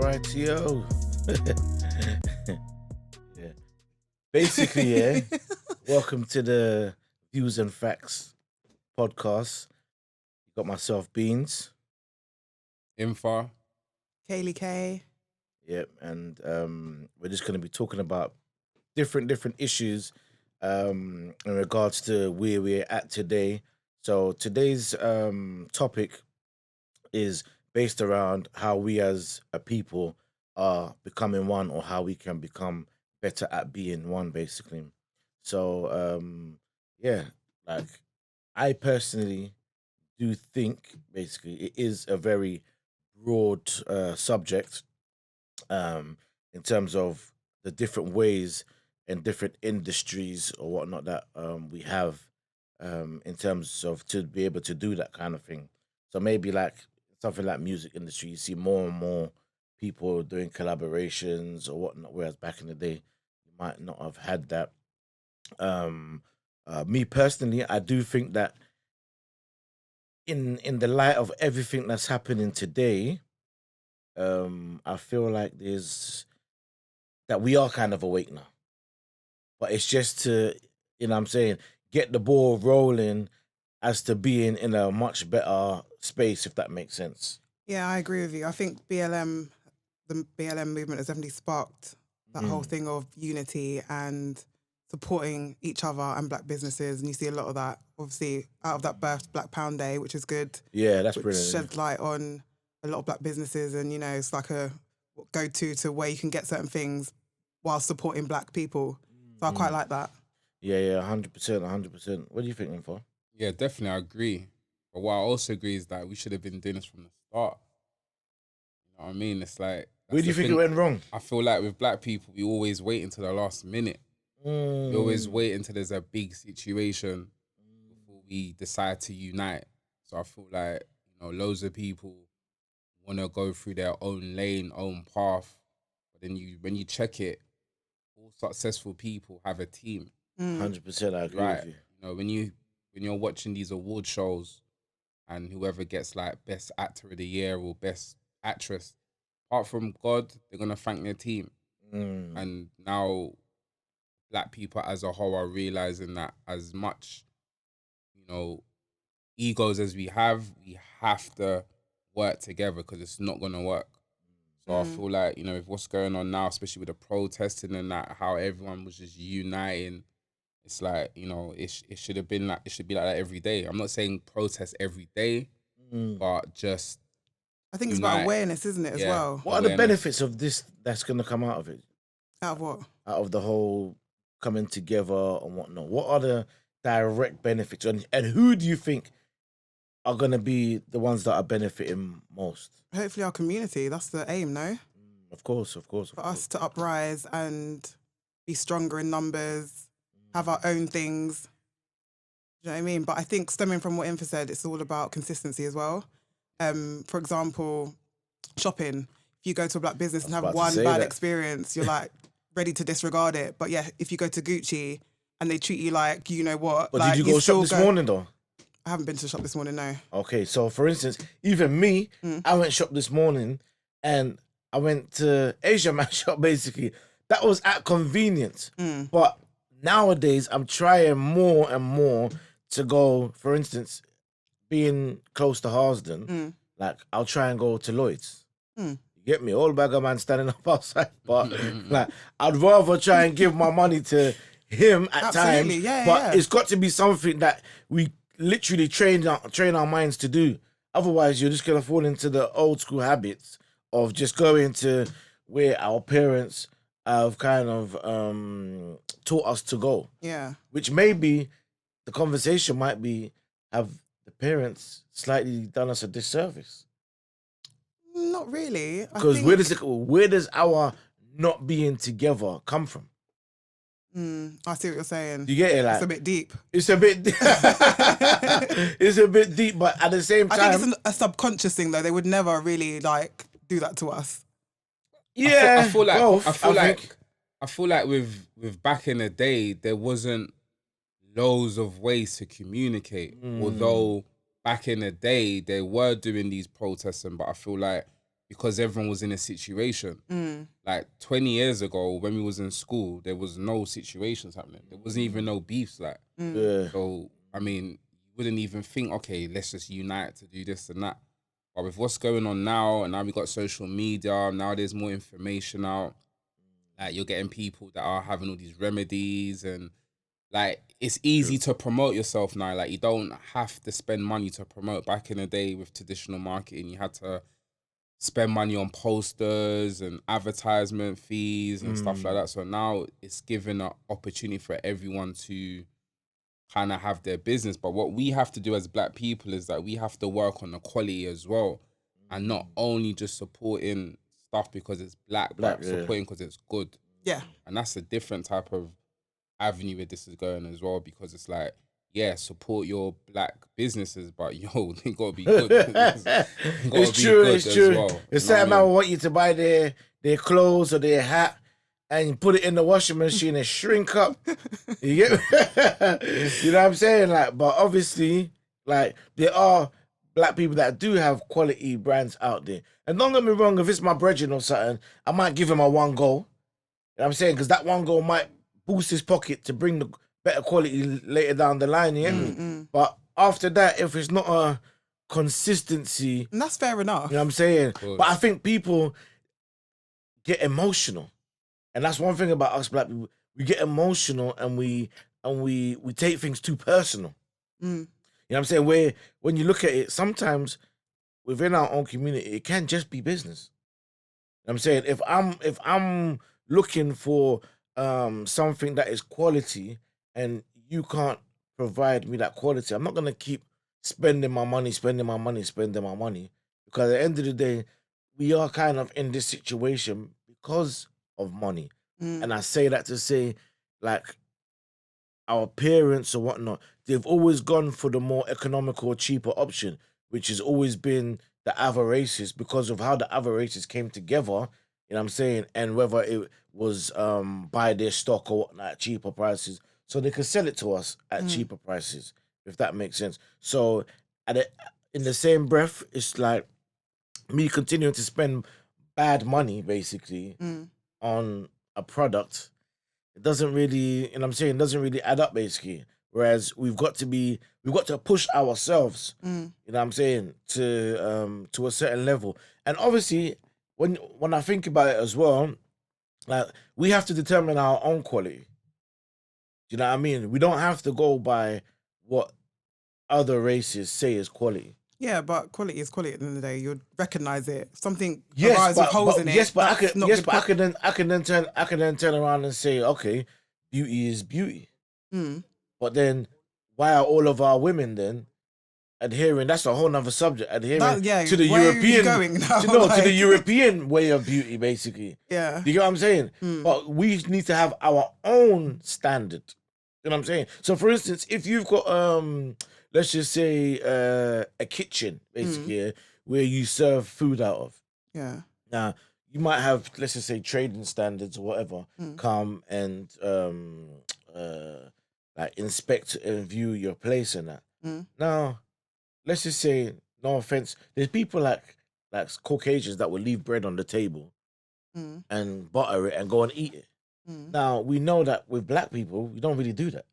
Rightio. Yeah. Basically, yeah. Welcome to the Views and Facts Podcast. You got myself, Beans. Infa. Kaylee Kay. Yep, and we're just going to be talking about different issues in regards to where we're at today. So today's topic is based around how we as a people are becoming one, or how we can become better at being one, basically. So yeah, like I personally do think basically it is a very broad subject in terms of the different ways and different industries or whatnot that we have in terms of to be able to do that kind of thing. So maybe like something like music industry, you see more and more people doing collaborations or whatnot, whereas back in the day you might not have had that. Me personally, I do think that in the light of everything that's happening today, I feel like there's that we are kind of awake now. But it's just to, you know what I'm saying, get the ball rolling as to being in a much better space, if that makes sense. Yeah, I agree with you. I think the BLM movement has definitely sparked that whole thing of unity and supporting each other and black businesses. And you see a lot of that, obviously, out of that birth Black Pound Day, which is good. Yeah, that's which brilliant. sheds light on a lot of black businesses. And, you know, it's like a go-to to where you can get certain things while supporting black people. So I quite like that. Yeah, 100%, 100%. What do you think, Info? Yeah, definitely, I agree. But what I also agree is that we should have been doing this from the start. You know what I mean? It's like... Where do you think it went wrong? I feel like with black people, we always wait until the last minute. We always wait until there's a big situation before we decide to unite. So I feel like, you know, loads of people want to go through their own lane, own path. But then when you check it, all successful people have a team. 100%, I agree Right. with you. You know, when you're watching these award shows and whoever gets like best actor of the year or best actress, apart from God, they're gonna thank their team. And now black people as a whole are realizing that as much, you know, egos as we have to work together because it's not gonna work. So I feel like, you know, with what's going on now, especially with the protesting and that, how everyone was just uniting, it's like, you know, it should have been like, it should be like that every day. I'm not saying protest every day, but just I think it's about awareness, isn't it, as well? What are the benefits of this that's going to come out of it? Out of what? Out of the whole coming together and whatnot. What are the direct benefits? And who do you think are going to be the ones that are benefiting most? Hopefully our community. That's the aim, no? Of course. For us to uprise and be stronger in numbers, have our own things. Do you know what I mean? But I think stemming from what Infa said, it's all about consistency as well. For example, shopping. If you go to a black business and have one bad experience, you're like ready to disregard it. But yeah, if you go to Gucci and they treat you like, you know what? But like, did you go shop this morning though? I haven't been to shop this morning, no. Okay, so for instance, even me, I went shop this morning and I went to Asia Man shop basically. That was at convenience. But nowadays, I'm trying more and more to go, for instance, being close to Harsden, like I'll try and go to Lloyd's. You get me? All bag of man standing up outside. But like I'd rather try and give my money to him at times. But it's got to be something that we literally train our minds to do. Otherwise, you're just gonna fall into the old school habits of just going to where our parents have kind of taught us to go. Yeah. Which maybe the conversation might be, have the parents slightly done us a disservice? Not really. Because where does our not being together come from? I see what you're saying. You get it? Like, it's a bit deep. It's a bit it's a bit deep, but at the same time, I think it's a subconscious thing though. They would never really like do that to us. Yeah, I feel like with back in the day, there wasn't loads of ways to communicate. Although back in the day they were doing these protests, but I feel like because everyone was in a situation. Like 20 years ago, when we was in school, there was no situations happening. There wasn't even no beefs. Like, so I mean, you wouldn't even think, okay, let's just unite to do this and that. But with what's going on now, and now we got social media, now there's more information out. Like, you're getting people that are having all these remedies, and like, it's easy to promote yourself now. Like, you don't have to spend money to promote. Back in the day with traditional marketing, you had to spend money on posters and advertisement fees and stuff like that. So now it's given an opportunity for everyone to kind of have their business. But what we have to do as Black people is that we have to work on the quality as well, and not only just supporting stuff because it's black, but supporting because it's good. Yeah. And that's a different type of avenue where this is going as well, because it's like, yeah, support your Black businesses, but yo, they gotta be good. It's true. Well, It's certain man want you to buy their clothes or their hat and put it in the washing machine and shrink up. You get you know what I'm saying? Like, but obviously, like, there are Black people that do have quality brands out there. And don't get me wrong, if it's my brethren or something, I might give him a one go. You know what I'm saying? Because that one go might boost his pocket to bring the better quality later down the line, you get me? But after that, if it's not a consistency... And that's fair enough. You know what I'm saying? But I think people get emotional. And that's one thing about us Black people. We get emotional and we take things too personal. You know what I'm saying? When you look at it, sometimes within our own community, it can just be business. You know what I'm saying? If I'm looking for something that is quality and you can't provide me that quality, I'm not going to keep spending my money. Because at the end of the day, we are kind of in this situation because of money. And I say that to say, like, our parents or whatnot, they've always gone for the more economical, cheaper option, which has always been the other races, because of how the other races came together, you know what I'm saying? And whether it was buy their stock or whatnot at cheaper prices, so they could sell it to us at cheaper prices, if that makes sense. So in the same breath, it's like me continuing to spend bad money, basically, on a product. It doesn't really, you know what I'm saying, doesn't really add up, basically. Whereas we've got to push ourselves, you know what I'm saying, to a certain level. And obviously, when I think about it as well, like, we have to determine our own quality. Do you know what I mean? We don't have to go by what other races say is quality. Yeah, but quality is quality at the end of the day. You'd recognize it. Something arrives with holes in it. Yes, but I can then turn around and say, okay, beauty is beauty. But then, why are all of our women then adhering? That's a whole nother subject. Adhering to the European, to the European way of beauty, basically. Yeah, you get what I'm saying? But we need to have our own standard. You know what I'm saying? So, for instance, if you've got let's just say a kitchen, basically, where you serve food out of. Yeah. Now, you might have, let's just say, trading standards or whatever, come and like inspect and view your place and that. Now, let's just say, no offense, there's people like Caucasians that will leave bread on the table and butter it and go and eat it. Now, we know that with Black people, we don't really do that.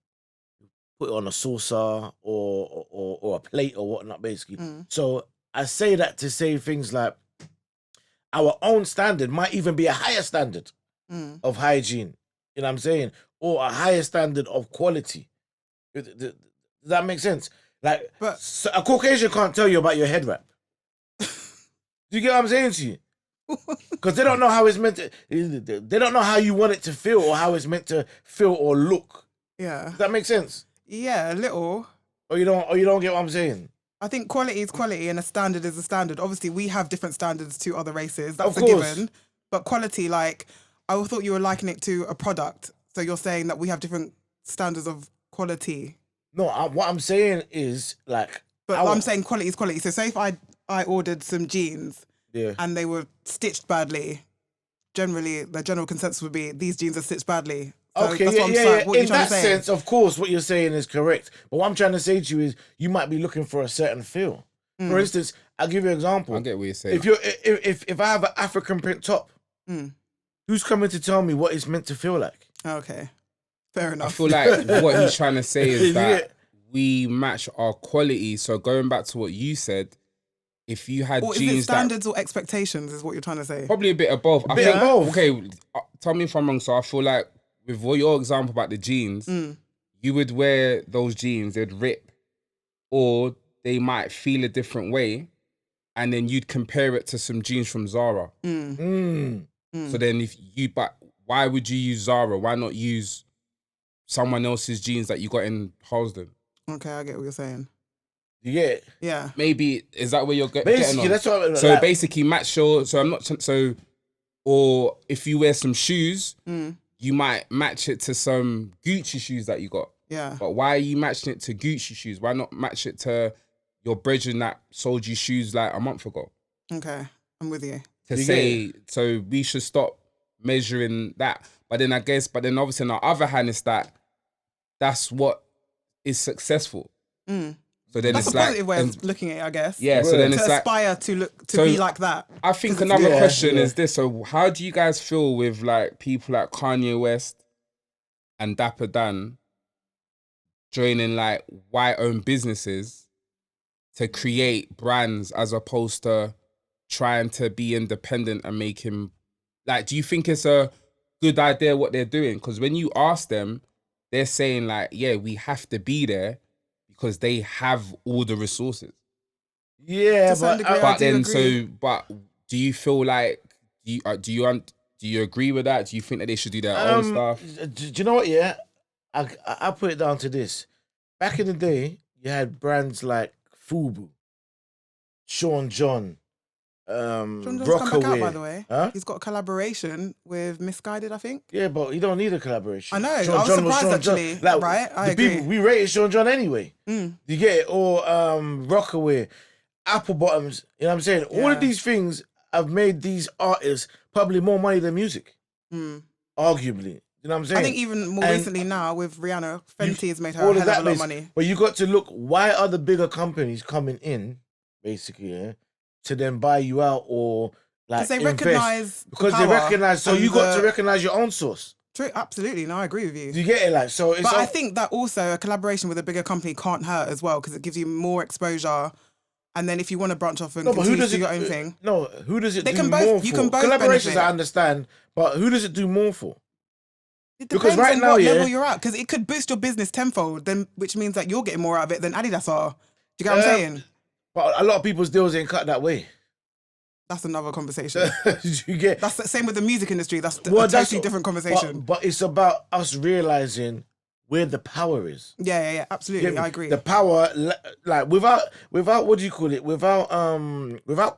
Put it on a saucer or a plate or whatnot, basically. So I say that to say things like our own standard might even be a higher standard of hygiene. You know what I'm saying? Or a higher standard of quality. Does that make sense? Like, so a Caucasian can't tell you about your head wrap. Do you get what I'm saying to you? Because they don't know how it's meant to. They don't know how you want it to feel or how it's meant to feel or look. Yeah. Does that make sense? Yeah, a little. Or you don't get what I'm saying? I think quality is quality and a standard is a standard. Obviously, we have different standards to other races. That's a given. But quality, like, I thought you were likening it to a product. So you're saying that we have different standards of quality. No, what I'm saying is, like... But I'm saying quality is quality. So say if I ordered some jeans and they were stitched badly, generally, the general consensus would be, these jeans are stitched badly. So okay, in that sense, of course, what you're saying is correct. But what I'm trying to say to you is, you might be looking for a certain feel. For instance, I'll give you an example. I get what you're saying. If I have an African print top, who's coming to tell me what it's meant to feel like? Okay, fair enough. I feel like what he's trying to say is that we match our quality. So going back to what you said, if you had or jeans is it standards or expectations is what you're trying to say? Probably a bit of both. I think both. Okay, tell me if I'm wrong. So I feel like with what your example about the jeans, you would wear those jeans, they'd rip, or they might feel a different way, and then you'd compare it to some jeans from Zara. So then but why would you use Zara? Why not use someone else's jeans that you got in Halsden? Okay, I get what you're saying. You get it? Yeah. Maybe, is that where you're basically, getting on? that's what I'm So like, basically match your, so I'm not, so, or if you wear some shoes, you might match it to some Gucci shoes that you got. Yeah. But why are you matching it to Gucci shoes? Why not match it to your brethren that sold you shoes like a month ago? Okay, I'm with you. To say, so we should stop measuring that. But then obviously on the other hand, it's that's what is successful. So then that's it's a positive way of looking at it, I guess. Yeah, so then it's to aspire to be like that. I think another question is this. So how do you guys feel with like people like Kanye West and Dapper Dan joining like white-owned businesses to create brands as opposed to trying to be independent and make him, like, do you think it's a good idea what they're doing? Because when you ask them, they're saying like, yeah, we have to be there because they have all the resources. Yeah, but do you feel like, do you agree with that? Do you think that they should do their own stuff? Do you know what? Yeah, I put it down to this. Back in the day, you had brands like Fubu, Sean John, Sean John's come back out, by the way. Huh? He's got a collaboration with Misguided, I think. Yeah, but you don't need a collaboration. I know. Sean I was John surprised Sean actually. John. Like, right? I the agree. people, we rated Sean John anyway. You get it? Or Rockaway, Apple Bottoms. You know what I'm saying? All of these things have made these artists probably more money than music. Arguably. You know what I'm saying? I think even more recently now with Rihanna, Fenty has made her a hell of a lot of money. But you got to look, why are the bigger companies coming in, basically, to then buy you out or like they recognize they recognize, so you got to recognize your own source. True, absolutely. No, I agree with you. Do you get it? Like, so it's but I think that also a collaboration with a bigger company can't hurt as well because it gives you more exposure. And then if you want to branch off and continue to do your own thing. No, who does it do can more both, for? You can both collaborations, benefit. I understand, but who does it do more for? It depends on what level you're at, because it could boost your business tenfold, then which means that you're getting more out of it than Adidas are. Do you get what I'm saying? But a lot of people's deals ain't cut that way. That's another conversation. You get that's the same with the music industry. That's a totally different conversation. But it's about us realizing where the power is. Yeah, absolutely. I agree. The power, like without what do you call it? Without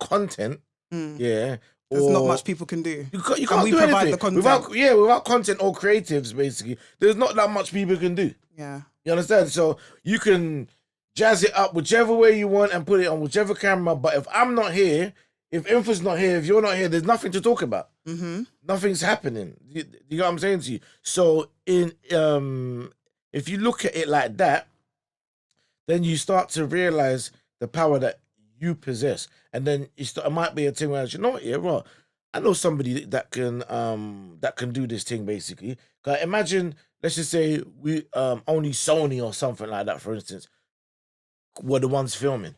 content, there's not much people can do. You can't do anything. The content. Without content or creatives, basically, there's not that much people can do. Yeah. You understand? So you can jazz it up whichever way you want and put it on whichever camera. But if I'm not here, if Infa's not here, if you're not here, there's nothing to talk about. Nothing's happening. You know what I'm saying to you? So if you look at it like that, then you start to realize the power that you possess. And then it might be a thing where, you know what, yeah, well, I know somebody that can do this thing, basically. Imagine, let's just say we only Sony or something like that, for instance, were the ones filming.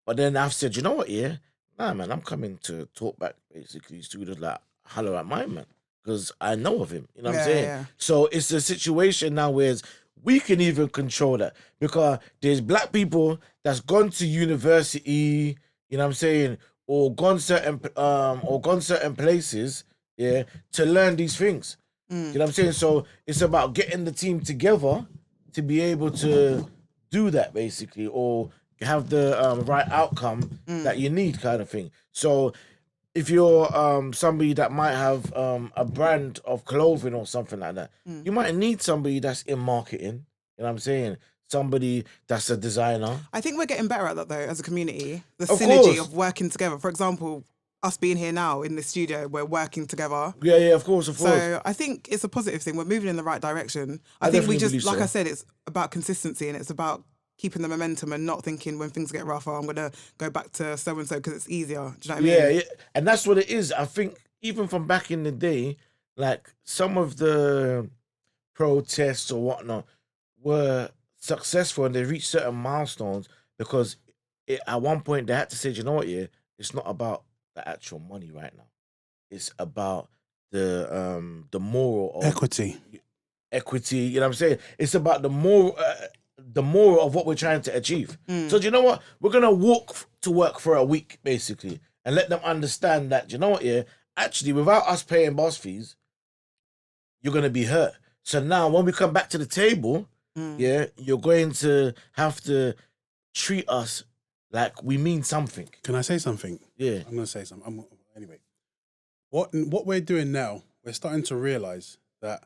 But then I've said, you know what, yeah, nah, man, I'm coming to talk back, basically, studios like, hello at my man, because I know of him, you know what I'm saying? Yeah. So it's a situation now where we can even control that, because there's black people that's gone to university, you know what I'm saying, or gone certain places, yeah, to learn these things. You know what I'm saying? So it's about getting the team together to be able to do that, basically, or have the right outcome that you need, kind of thing. So if you're somebody that might have a brand of clothing or something like that, you might need somebody that's in marketing. You know what I'm saying? Somebody that's a designer. I think we're getting better at that, though, as a community. The synergy of working together. For example, us being here now in the studio, we're working together. Yeah, of course. So I think it's a positive thing. We're moving in the right direction. I think we just, like I said, it's about consistency and it's about keeping the momentum and not thinking when things get rough, I'm gonna go back to so and so because it's easier. Do you know what I mean? Yeah, and that's what it is. I think even from back in the day, like some of the protests or whatnot were successful and they reached certain milestones because at one point they had to say, you know what, it's not about the actual money right now. It's about the moral of Equity. You know what I'm saying? It's about the moral of what we're trying to achieve. So do you know what? We're gonna walk to work for a week basically and let them understand that, you know what, actually without us paying boss fees, you're gonna be hurt. So now when we come back to the table, you're going to have to treat us like we mean something. Can I say something? Yeah. I'm going to say something. Anyway, what we're doing now, we're starting to realize that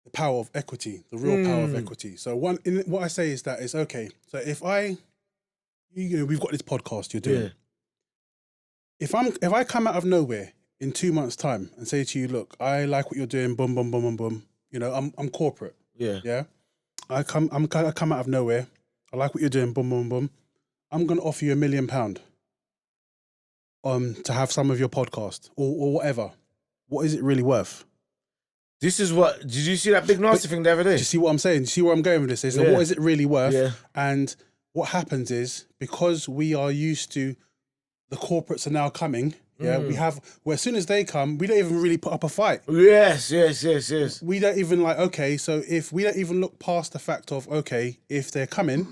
the power of equity, the real power of equity. So what I say is that it's okay. So if we've got this podcast you're doing. If I come out of nowhere in 2 months' time and say to you, look, I like what you're doing, boom, boom, boom, boom, boom. You know, I'm corporate. Yeah. I come out of nowhere. I like what you're doing, boom, boom, boom. I'm gonna offer you £1 million to have some of your podcast or whatever. What is it really worth? This is what, did you see that big nasty thing the other day? Do you see what I'm saying? Do you see where I'm going with this? So what is it really worth? Yeah. And what happens is, because we are used to the corporates are now coming, where as soon as they come, we don't even really put up a fight. Yes. We don't even okay, so if we don't even look past the fact of, okay, if they're coming,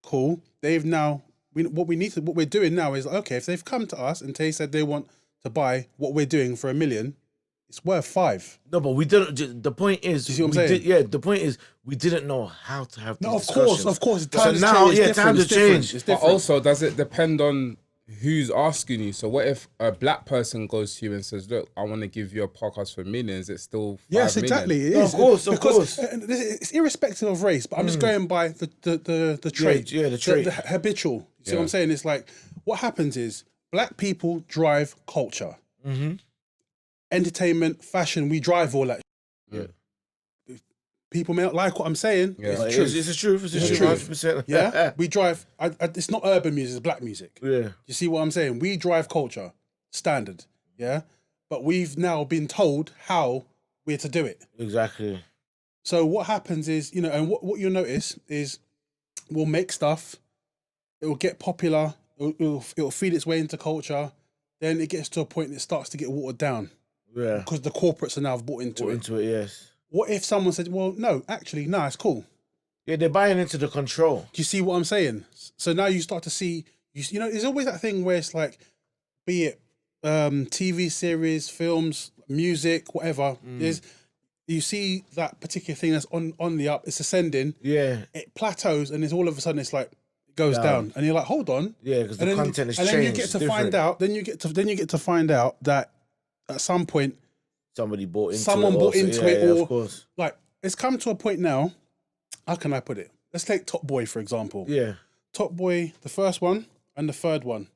cool, what we're doing now is, okay, if they've come to us and they said they want to buy what we're doing for $1 million, it's worth 5. No, but we didn't. The point is, you see what I'm saying? The point is, we didn't know how to have. No, these of course. Times to change. It's different. But also, does it depend on who's asking you? So what if a black person goes to you and says, look, I want to give you a podcast for millions? It's still 5 Yes, million. exactly. It No, is. of course. It's irrespective of race, but I'm just going by the trait. Yeah, the trait. The habitual. You see what I'm saying? It's like, what happens is, black people drive culture. Entertainment, fashion, we drive all that. Yeah. People may not like what I'm saying. Yeah. It's true. It's the truth. It's the It's truth. 100%. Yeah, we drive. It's not urban music; it's black music. Yeah. You see what I'm saying? We drive culture, standard. Yeah, but we've now been told how we're to do it. Exactly. So what happens is, and what you'll notice is, we'll make stuff. It will get popular. It'll feed its way into culture. Then it gets to a point and it starts to get watered down. Yeah. Because the corporates are now bought into it. Yes. What if someone said, well, no, actually, no, it's cool. Yeah, they're buying into the control. Do you see what I'm saying? So now you start to see, there's always that thing where it's like, be it TV series, films, music, whatever, you see that particular thing that's on the up, it's ascending. Yeah. It plateaus and it's all of a sudden it's like, it goes down. And you're like, hold on. Yeah, because the content has changed. And then you get to find out, then you get to find out that at some point, someone bought into it, or of course. Like, it's come to a point now. How can I put it? Let's take Top Boy for example. Yeah, Top Boy, the first one and the third one.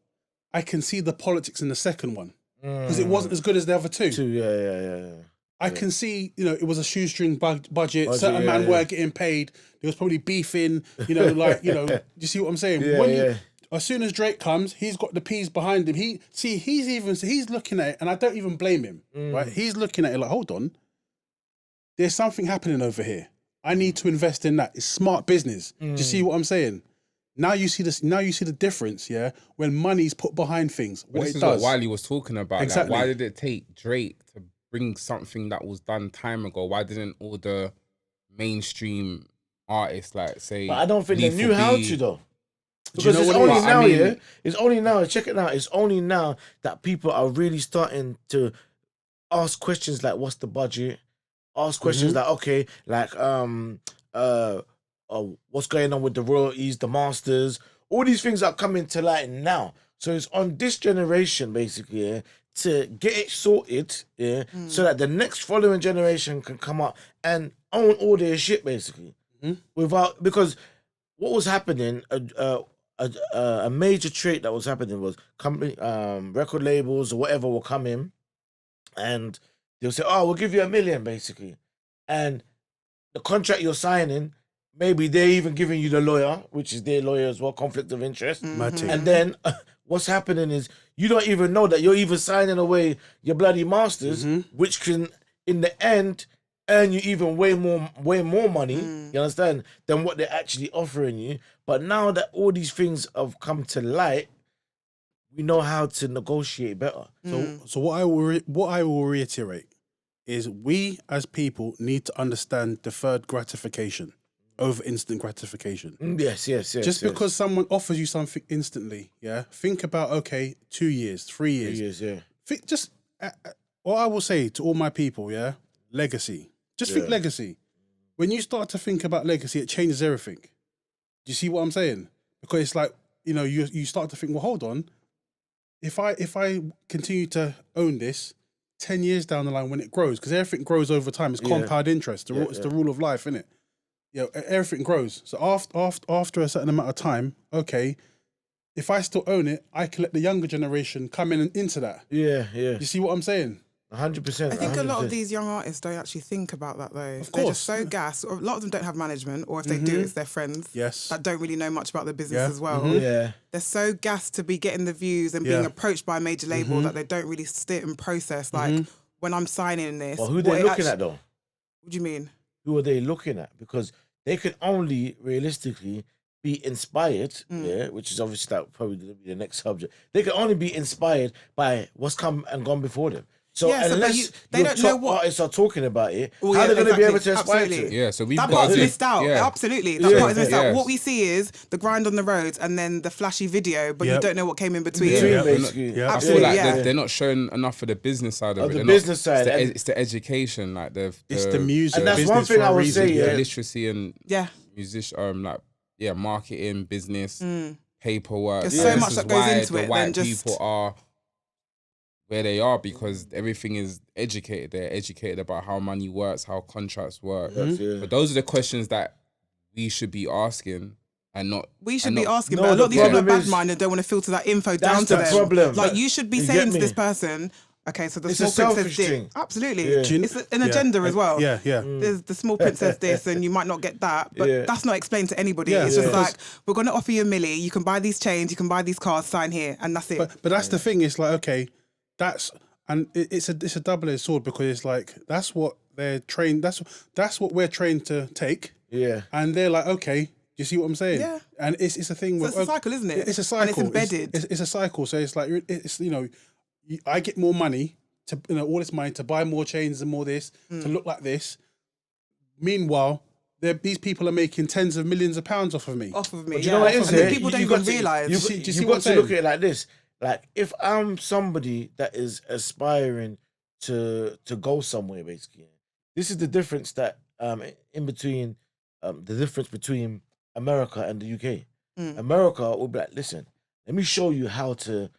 I can see the politics in the second one because it wasn't as good as the other two. Yeah. I can see, it was a shoestring budget. Certain men were getting paid. There was probably beefing. Do you see what I'm saying? Yeah. As soon as Drake comes, he's got the P's behind him. He's looking at it, and I don't even blame him. Right? He's looking at it like, hold on, there's something happening over here. I need to invest in that. It's smart business. Do you see what I'm saying? Now you see this. Now you see the difference. Yeah, when money's put behind things, But what this it is does. what Wiley was talking about. Exactly. Like, why did it take Drake to bring something that was done time ago? Why didn't all the mainstream artists say? But I don't think they Lethal knew how B? to though. Do you Because know it's what it only is? now, I mean- It's only now. Check it out. It's only now that people are really starting to ask questions like, "What's the budget?" Ask questions like, "Okay, like what's going on with the royalties, the masters?" All these things are coming to light now. So it's on this generation basically to get it sorted, so that the next following generation can come up and own all their shit basically, because what was happening. A major trait that was happening was company, record labels or whatever will come in, and they'll say, "Oh, we'll give you $1 million," basically, and the contract you're signing maybe they're even giving you the lawyer, which is their lawyer as well, conflict of interest. Mad thing. And then what's happening is you don't even know that you're even signing away your bloody masters, which can, in the end, earn you even way more money, you understand, than what they're actually offering you. But now that all these things have come to light, we know how to negotiate better. So what I will reiterate is we as people need to understand deferred gratification over instant gratification. Yes. Just because someone offers you something instantly, think about, okay, 2 years, 3 years. 3 years, yeah. Think just what I will say to all my people, legacy. Just think legacy. When you start to think about legacy, it changes everything. Do you see what I'm saying? Because it's like, you start to think, well, hold on. If I continue to own this 10 years down the line when it grows, because everything grows over time, it's compound interest. It's the rule of life, isn't it? Everything grows. So after a certain amount of time, okay, if I still own it, I can let the younger generation come in and into that. Yeah. You see what I'm saying? 100%. I think a lot of these young artists don't actually think about that though. They're just so gassed. A lot of them don't have management, or if they do, it's their friends that don't really know much about the business as well. Yeah. They're so gassed to be getting the views and being approached by a major label that they don't really sit and process. Like, when I'm signing this. Well, who they looking at though? What do you mean? Who are they looking at? Because they can only realistically be inspired, which is obviously probably going to be the next subject. They can only be inspired by what's come and gone before them. So unless they your don't know top what artists are talking about it, well, how are they going to be able to inspire absolutely. to? Yeah, so we've that got part's to missed out. Yeah. Absolutely, that part is missed out. Yes. What we see is the grind on the roads and then the flashy video, but you don't know what came in between. Basically. I feel like they're not showing enough of the business side of it. The business side. It's the education, like it's the music, and that's one thing I would say. The literacy and musician, marketing, business, paperwork. There's so much that goes into it. White people are where they are because everything is educated. They're educated about how money works, how contracts work. But those are the questions that we should be asking. And not we should be asking, no, but a lot of these people are problem is- bad minded, don't want to filter that info down to the them. problem. Like, you should be You saying get to this me? person, okay, so the It's a small print selfish says this. thing. Absolutely. Yeah. It's an agenda as well. Yeah. There's the small print says this and you might not get that, but that's not explained to anybody. Yeah. It's just Yeah. like, we're going to offer you a milli, you can buy these chains, you can buy these cars, sign here, and that's it. But that's the thing. It's like, okay, it's a double-edged sword because it's like that's what they're trained. That's what we're trained to take. Yeah. And they're like, okay, you see what I'm saying? Yeah. And it's a thing. So it's a cycle, isn't it? It's a cycle. And it's embedded. It's a cycle. So it's like I get more money to all this money to buy more chains and more this to look like this. Meanwhile, these people are making tens of millions of pounds off of me. Off of me. Do you know what it is? And then people don't even realise. You've got to look at it like this. Like, if I'm somebody that is aspiring to go somewhere, basically, this is the difference that in between the difference between America and the UK. America will be like, listen, let me show you how to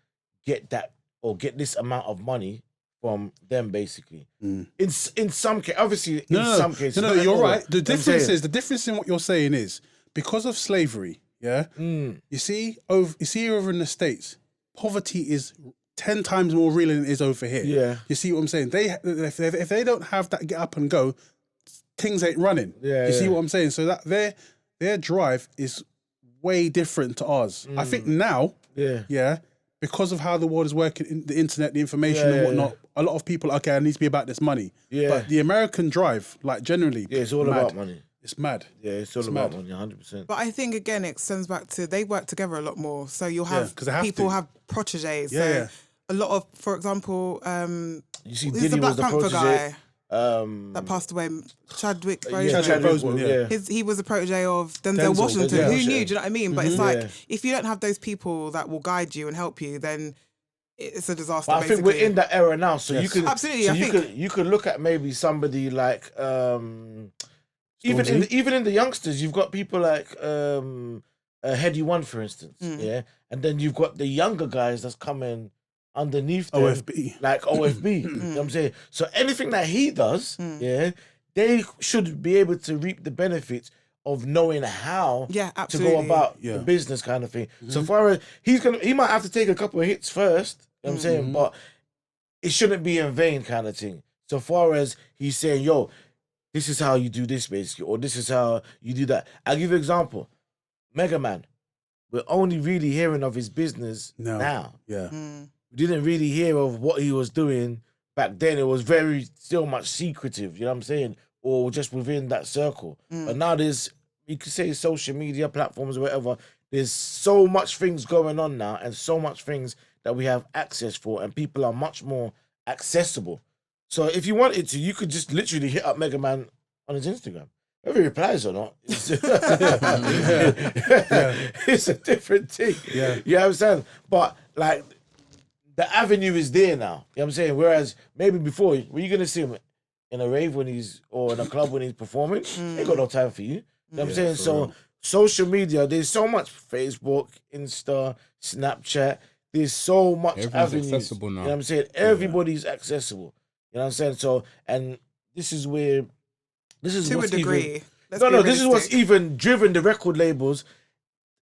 get that or get this amount of money from them, basically. In some case, obviously, some cases. No, you're right. The difference in what you're saying is because of slavery. Yeah, you see over in the States, poverty is 10 times more real than it is over here. Yeah, you see what I'm saying? If they don't have that get up and go, things ain't running. You see what I'm saying? So that their drive is way different to ours. I think now, because of how the world is working, the internet, the information and whatnot, a lot of people, okay, I need to be about this money. Yeah. But the American drive, like generally, it's all about money. It's mad. Yeah, it's all about money, 100%. But I think, again, it stems back to they work together a lot more. So you'll have people have proteges. Yeah, a lot of, for example, you see, who's Diddy the Black was the Panther protege. guy that passed away, Chadwick Boseman. Chadwick Boseman, He was a protege of Denzel Washington. Denzel. Who knew? Do you know what I mean? But it's like, if you don't have those people that will guide you and help you, then it's a disaster. But I think we're in that era now, so you could absolutely. So you could look at maybe somebody like even in the youngsters, you've got people like Heady One, for instance, and then you've got the younger guys that's coming underneath them, OFB, like OFB. You know what I'm saying? So anything that he does, they should be able to reap the benefits of knowing how to go about the business kind of thing. So far as he might have to take a couple of hits first, you know what I'm saying, but it shouldn't be in vain kind of thing. So far as he's saying, yo, this is how you do this basically, or this is how you do that. I'll give you an example. Mega Man. We're only really hearing of his business now. Yeah. We didn't really hear of what he was doing back then. It was very still much secretive, you know what I'm saying? Or just within that circle. But now there's, you could say social media platforms or whatever, there's so much things going on now and so much things that we have access for, and people are much more accessible. So if you wanted to, you could just literally hit up Mega Man on his Instagram. Whether he replies or not, it's, it's a different thing. Yeah. You know what I'm saying? But like, the avenue is there now. You know what I'm saying? Whereas maybe before, were you gonna see him in a rave when he's, or in a club when he's performing? Ain't got no time for you. You know what I'm saying? So social media, there's so much. Facebook, Insta, Snapchat, there's so much Everyone's avenues. accessible now. You know what I'm saying? Everybody's accessible. You know what I'm saying? So, and this is where, this is To a what's degree. even, Let's no, be this is what's realistic. even driven the record labels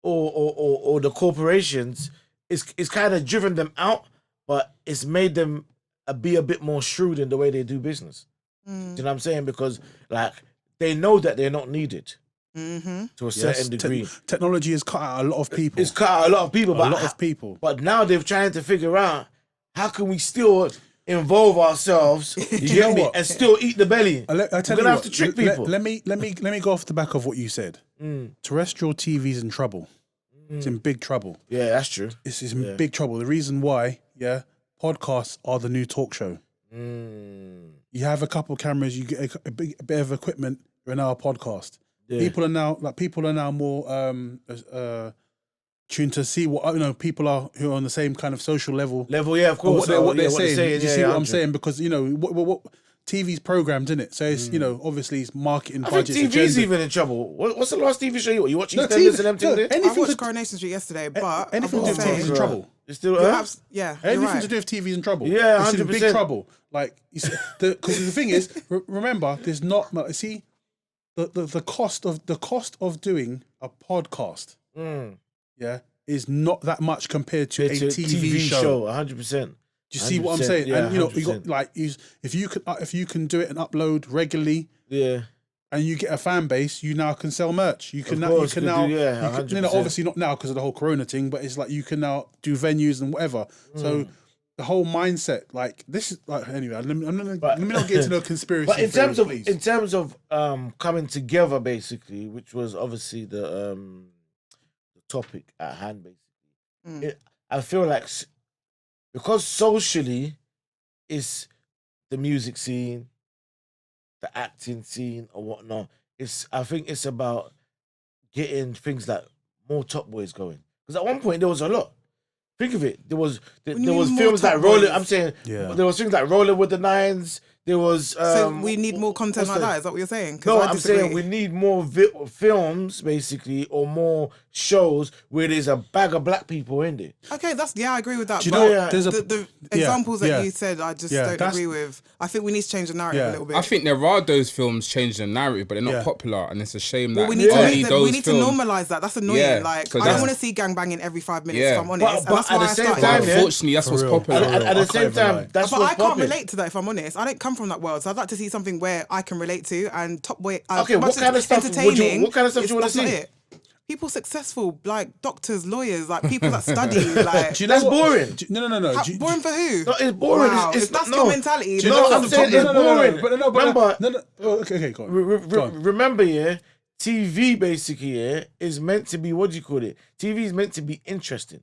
or the corporations. It's kind of driven them out, but it's made them be a bit more shrewd in the way they do business. Do you know what I'm saying? Because like, they know that they're not needed to a certain degree. Technology has cut out a lot of people. It's cut out a lot of people, but a lot of people. But now they're trying to figure out how can we still involve ourselves, you you get know me, what? and still eat the belly. I We're tell gonna you have to what, trick people. Let me go off the back of what you said. Terrestrial TV's in trouble. It's in big trouble. Yeah, that's true. It's in big trouble. The reason why, podcasts are the new talk show. You have a couple of cameras, you get a bit of equipment, you're now a podcast. Yeah. People are now more tuned to see what people are who are on the same kind of social level. Yeah, of course. What they're yeah, saying. Do you see what I'm 100. saying? Because what TV's programmed, isn't it? So it's obviously it's marketing I think budgets. TV's agenda. even in trouble. What's the last TV show you watch? No, EastEnders TV and them things there? I anything watched to, Coronation Street yesterday, but anything to I do will with TV's say, in trouble. It's still you're Anything right. to do with TV's in trouble. Yeah, it's in big 100%. trouble. Like, because the thing is, remember, there's not. See, the cost of doing a podcast, is not that much compared to a TV show. 100%. Do you see what I'm saying? Yeah, and you got 100%. like, if you can do it and upload regularly, Yeah. and you get a fan base, you now can sell merch. You can Of now, course, could do, yeah, 100%. obviously not now because of the whole Corona thing, but it's like you can now do venues and whatever. So the whole mindset, like this is like anyway. Let me not get into no conspiracy. But in terms of please. coming together, basically, which was obviously the topic at hand, basically, I feel like because socially, it's the music scene, the acting scene, or whatnot. I think it's about getting things like more Top Boys going. Because at one point there was a lot. Think of it. There was more films Top like Rolling. Boys? I'm saying Yeah. there was things like Rolling with the Nines. There was So we need more content what's like that. Is that what you're saying? 'Cause No, I I'm disagree. saying we need more films, basically, or more shows where there's a bag of black people in there. Okay, I agree with that. Do you but know Yeah. there's a the examples that you said, I just don't that's- agree with. I think we need to change the narrative a little bit. I think there are those films changing the narrative, but they're not Yeah. popular, and it's a shame Well, that we need to only make them, those we need to films. normalize that. That's annoying. Yeah, like 'cause I don't that's- want to see gangbanging every 5 minutes. Yeah. If I'm honest, But and that's at why the I same started. time, But yeah. unfortunately, that's For what's real. popular. At the I same can't even time, lie. that's But what's I can't popping. relate to that if I'm honest. I don't come from that world, so I'd like to see something where I can relate to. And Top Boy. Okay, what kind of stuff would you- entertaining, what kind of stuff do you wanna that's not see? it. People successful, like doctors, lawyers, like people that study. Like, Do you know That's what- boring. No. boring for who? No, it's boring. Wow, It's if that's no. your mentality, Do you then know No, that's I'm not the saying problem. it's boring. But Remember, okay, go on. Go on. remember, yeah, TV basically, yeah, is meant to be, what do you call it? TV is meant to be interesting.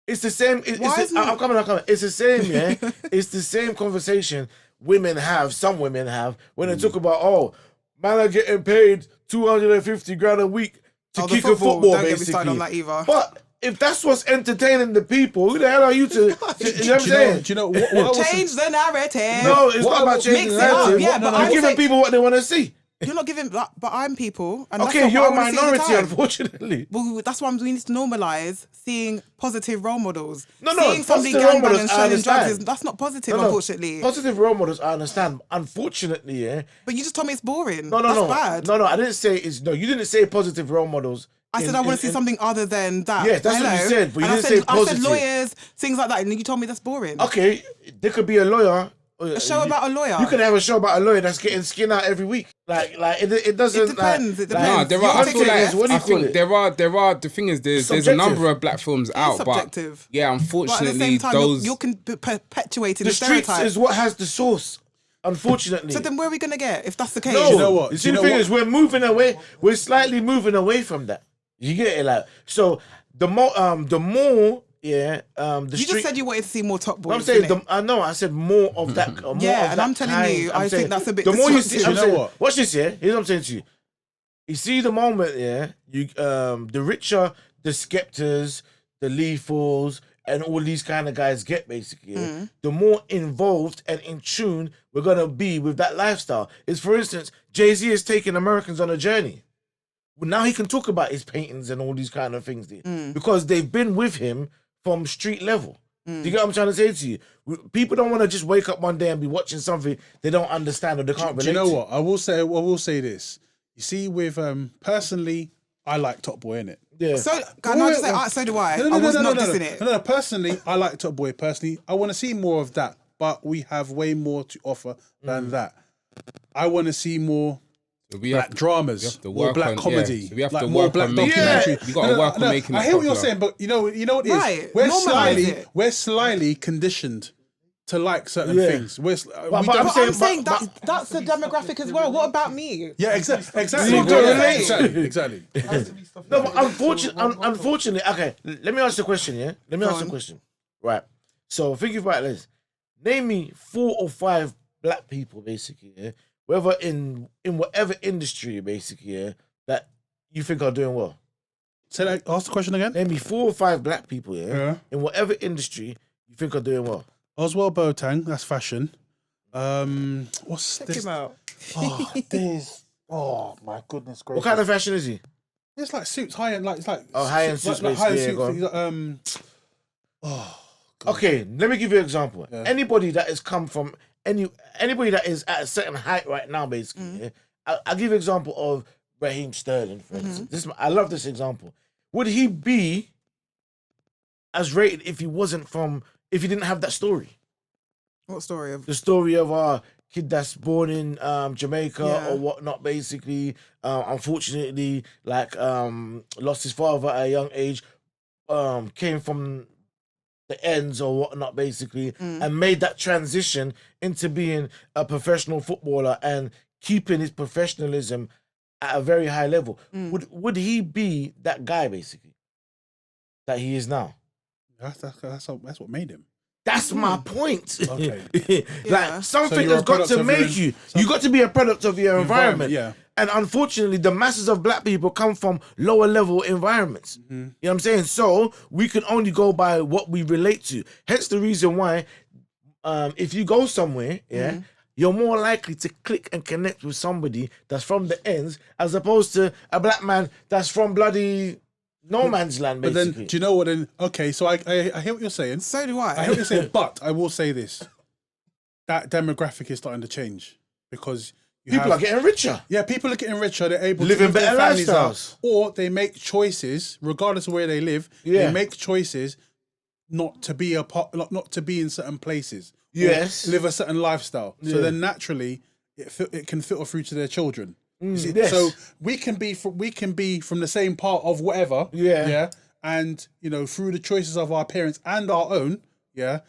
It's the same. Why isn't I'm coming. It's the same, yeah. It's the same conversation some women have when they talk about, oh, man are getting paid 250 grand a week to Oh, the kick a football, don't get me started basically. on that either. But if that's what's entertaining the people, who the hell are you to? You know what I'm saying? Do you know what I was Change the narrative. No, it's not about Mix changing the it up, narrative. yeah, but You're I'm giving saying- people what they want to see. You're not giving, but I'm people. And that's Okay, not you're what a I wanna see all the minority, time. unfortunately. Well, that's why we need to normalise seeing positive role models. No, seeing somebody positive role gangbang models, and I selling understand. drugs, that's not positive, No, unfortunately. Positive role models, I understand. Unfortunately, yeah. But you just told me it's boring. No, that's no. bad. No, I didn't say it's no. You didn't say positive role models. I said I want to see something other than that. Yes, that's what you said, but you And didn't I said, say positive. I said lawyers, things like that, and you told me that's boring. Okay, there could be a lawyer A show about a lawyer. You can have a show about a lawyer that's getting skin out every week. Like it doesn't. It depends. Like, It depends. Nah, there are. I feel like what do you call it? there are. The thing is, there's a number of black films out, subjective. but yeah, But at the unfortunately, same time, those you're perpetuating The the streets stereotype. is what has the source. Unfortunately. So then where are we going to get if that's the case? No, You know what? The Do you know thing what? is, we're moving away. We're slightly moving away from that. You get it, like so. The more, yeah. The You street. just said you wanted to see more Top Boys. I'm saying, innit? I know. I said more of that. More Yeah, of and that I'm telling kind. you, I'm I saying, think that's a bit The more you see, destructive. I'm You know saying, what? watch this. Yeah, here's what I'm saying to you. You see the moment, yeah. You the richer the Skeptors, the Lethals, and all these kind of guys get, basically, yeah, the more involved and in tune we're gonna be with that lifestyle. Is, for instance, Jay-Z is taking Americans on a journey. Well, now he can talk about his paintings and all these kind of things there, because they've been with him from street level. Do you get what I'm trying to say to you? People don't want to just wake up one day and be watching something they don't understand or they can't relate Do you know to. what? I will say this. You see, with personally, I like Top Boy, innit? Yeah. So, can I just say, so do I. I was not dissing it. No, personally, I like Top Boy. Personally, I want to see more of that, but we have way more to offer than that. I want to see more black dramas, more black comedy, so we have like to more work black on making documentary. it. You got to work on making it. I hear what you're popular. saying, but you know what it is. Right, normalise it. We're slightly conditioned to like certain Yeah. things. But I'm But saying- I'm saying that's the demographic as well. What about me? yeah, exactly. You don't relate. Exactly. No, but unfortunately, okay, let me ask you a question, yeah? Let me ask you a question. Right. So think about this. Name me 4 or 5 black people, basically, yeah? Whether in whatever industry, basically, yeah, that you think are doing well. Say that. Ask the question again. Name me 4 or 5 black people, Yeah. in whatever industry you think are doing well. Oswald Boateng, that's fashion. What's Check this? him out. Oh, this. Oh my goodness gracious! What kind of fashion is he? It's like suits, high end, like it's like high-end suits, like high-end basically, yeah, suits. go Oh, Okay, let me give you an example. Yeah. Anybody that has come from anybody that is at a certain height right now, basically, yeah, I'll give you an example of Raheem Sterling, for instance. I love this example. Would he be as rated if he didn't have that story? What story of? The story of a kid that's born in Jamaica Yeah. or whatnot, basically. Unfortunately, lost his father at a young age, came from the ends or whatnot, basically, and made that transition into being a professional footballer and keeping his professionalism at a very high level. Would he be that guy, basically, that he is now? that's what made him. That's my point. Okay. Yeah. Something So you're has a got product to of make your you. You got to be a product of your environment. Yeah. And unfortunately, the masses of black people come from lower level environments. You know what I'm saying? So we can only go by what we relate to. Hence the reason why, if you go somewhere, you're more likely to click and connect with somebody that's from the ends as opposed to a black man that's from bloody no man's land, But basically. then, do you know what? Then okay, so I hear what you're saying. So do I hear what you're saying, but I will say this: that demographic is starting to change because People are getting richer. Yeah, people are getting richer. They're able Living to live their better families out, lifestyles. or they make choices, regardless of where they live. Yeah. They make choices not to be not to be in certain places. or Yes. live a certain lifestyle. So Yeah. then naturally, it can filter through to their children. You see? yes. So we can be from the same part of whatever. Yeah. Yeah. And through the choices of our parents and our own, yeah,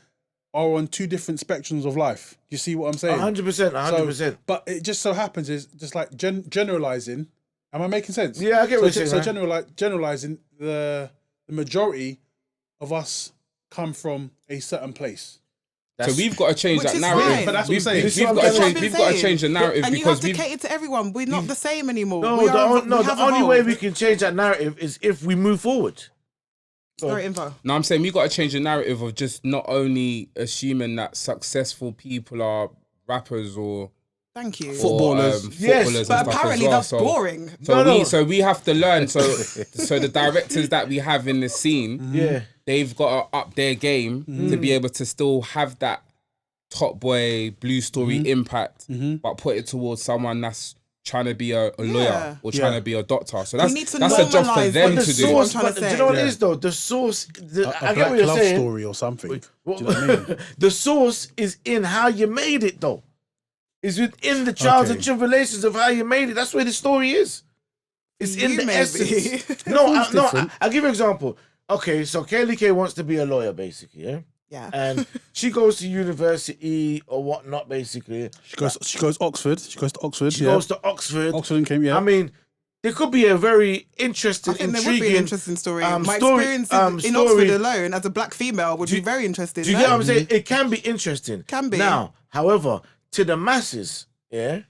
are on 2 different spectrums of life. You see what I'm saying? 100%, 100%. But it just so happens is just like generalizing. Am I making sense? Yeah, I get what you're saying, So man. generalizing, the majority of us come from a certain place. So we've got to change Which that is narrative. fine. But that's what I'm saying. We've This is what got I'm to saying. change. We've got to change the narrative and you have because to we've. cater to everyone. We're not the same anymore. No, We the have only way evolved. we can change that narrative is if we move forward. Sorry, info. No, I'm saying we got to change the narrative of just not only assuming that successful people are rappers or Thank you. Footballers. Yes, footballers But and stuff apparently as well. that's boring. So we have to learn. So the directors that we have in the scene, Yeah. they've got to up their game to be able to still have that Top Boy blue story impact, but put it towards someone that's trying to be a lawyer or trying to be a doctor. So that's need to a job for normalise them the to do. source. But do you know what it is though? The source, I A get what black you're love saying. story or something. Do you know what I mean? The source is in how you made it though. It's within the trials and tribulations of how you made it. That's where the story is. It's in the essence. I'll give you an example. Okay, so Kaylee Kay wants to be a lawyer, basically, yeah? Yeah. And she goes to university or whatnot, basically. She goes Oxford. She goes to Oxford. She goes to Oxford. Oxford and came, I mean, there could be a very interesting, I think intriguing... there would be an interesting story. My experience in Oxford alone as a black female would be very interesting. Do you get what I'm saying? It can be interesting. Can be. Now, however, to the masses, to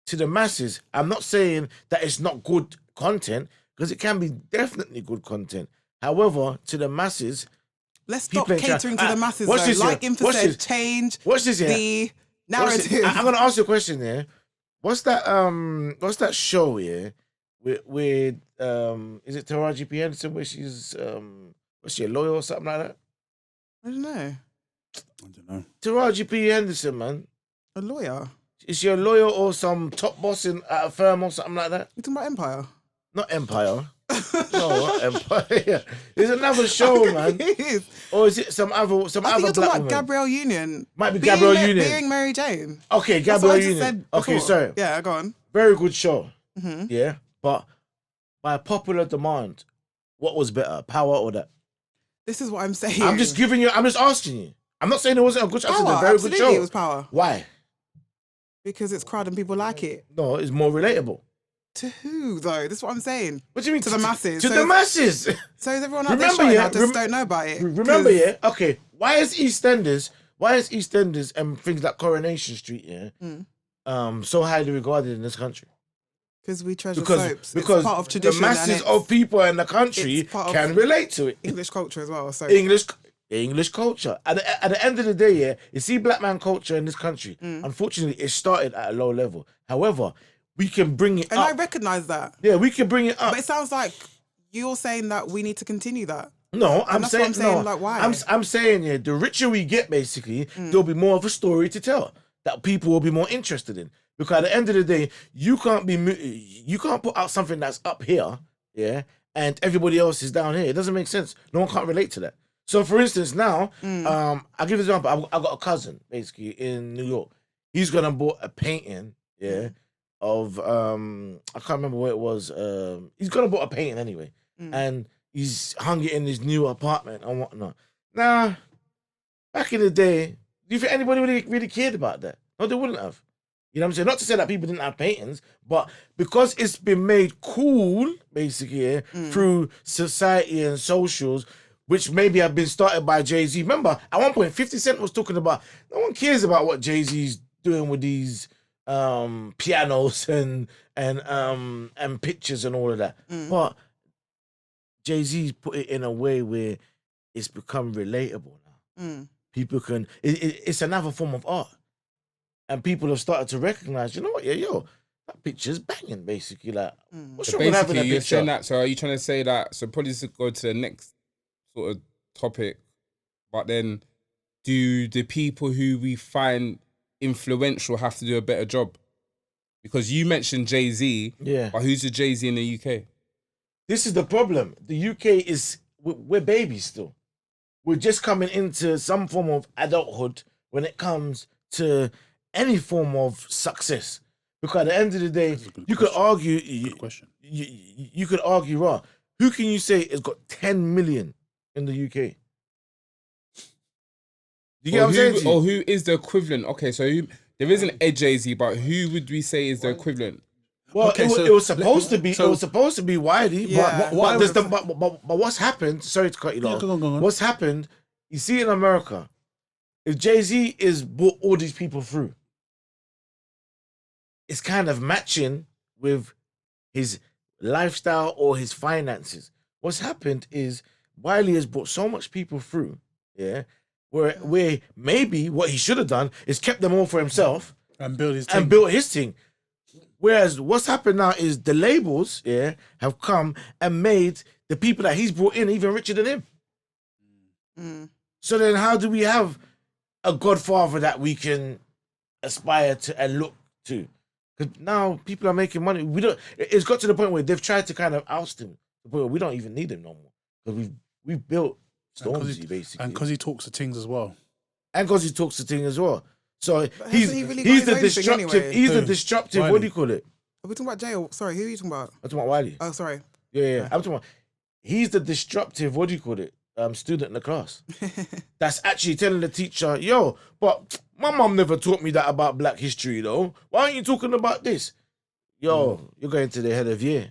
the masses, I'm not saying that it's not good content, because it can be definitely good content. However, to the masses... Let's stop catering to the masses, though. Like Infa said, change the narrative. I'm going to ask you a question here. What's that show here with is it Taraji P. Henderson where she's was she a lawyer or something like that? I don't know. Taraji P. Henderson, man. A lawyer? Is she a lawyer or some top boss at a firm or something like that? You talking about Empire? Not Empire. No, not Empire. There's another show, man. Or is it some other I think black you're talking about woman? Gabrielle Union. Might be Gabrielle Union. Being Mary Jane. Okay, That's what Gabrielle I just Union. said Okay, before. sorry. Yeah, go on. Very good show. Mm-hmm. Yeah, but by popular demand, what was better, Power or that? This is what I'm saying. I'm just asking you. I'm not saying it wasn't a good show. I said a very good show. It was Power. Why? Because it's crowd and people like it. No, it's more relatable. To who, though? This is what I'm saying. What do you mean? To the masses. To the masses. So is everyone out there showing I just don't know about it? Remember, yeah? Okay, why is EastEnders and things like Coronation Street, so highly regarded in this country? Because we treasure soaps. Because it's part of tradition. The masses of people in the country can relate to it. English culture as well. So English culture. At the end of the day, yeah, you see black man culture in this country. Unfortunately, it started at a low level. However, we can bring it up. And I recognise that. Yeah, we can bring it up. But it sounds like you're saying that we need to continue that. No, I'm saying like, why? I'm saying, yeah, the richer we get, basically, there'll be more of a story to tell that people will be more interested in. Because at the end of the day, you can't put out something that's up here, yeah, and everybody else is down here. It doesn't make sense. No one can't relate to that. So, for instance, now, I'll give you an example. I got a cousin, basically, in New York. He's gonna bought a painting, yeah, of I can't remember what it was. He's gonna bought a painting anyway, and he's hung it in his new apartment and whatnot. Now, back in the day, do you think anybody really cared about that? No, they wouldn't have. You know what I'm saying? Not to say that people didn't have paintings, but because it's been made cool, basically, through society and socials, which maybe have been started by Jay-Z. Remember, at one point, 50 Cent was talking about, no one cares about what Jay-Z's doing with these pianos and pictures and all of that. But Jay-Z's put it in a way where it's become relatable now. People can, it's another form of art. And people have started to recognize, you know what, that picture's banging, basically. Like, what's wrong with having a you're picture? saying that, so are you trying to say that, so probably to go to the next sort of topic, but then do the people who we find influential have to do a better job? Because you mentioned Jay-Z, but who's the Jay-Z in the UK? This is the problem. The UK is, we're babies still. We're just coming into some form of adulthood when it comes to any form of success. Because at the end of the day, you could argue, you could argue, who can you say has got 10 million in the UK? Do you get what I'm saying to you? Or who is the equivalent? Okay, so there isn't a Jay-Z, but who would we say is the equivalent? Well, it was supposed to be. It was supposed to be Wiley, but what's happened? Sorry to cut you off. Go on. What's happened? You see, in America, if Jay-Z is brought all these people through, it's kind of matching with his lifestyle or his finances. What's happened is Wiley has brought so much people through, where maybe what he should have done is kept them all for himself and built his thing. Whereas what's happened now is the labels, have come and made the people that he's brought in even richer than him. So then how do we have a godfather that we can aspire to and look to? Because now people are making money. We don't. It's got to the point where they've tried to kind of oust him. The point where we don't even need him no more because we've built Stormzy basically, and because he talks to things as well, and because he talks to things as well. So But he's hasn't he really got he's his the own thing disruptive. anyway? He's the Who? disruptive. What Wiley. do you call it? Are we talking about Jay? Sorry, who are you talking about? I'm talking about Wiley. Oh, sorry. Yeah. I'm talking about. He's the disruptive. What do you call it? Student in the class. That's actually telling the teacher, yo, but my mom never taught me that about Black history though. Why aren't you talking about this? Yo, you're going to the head of year.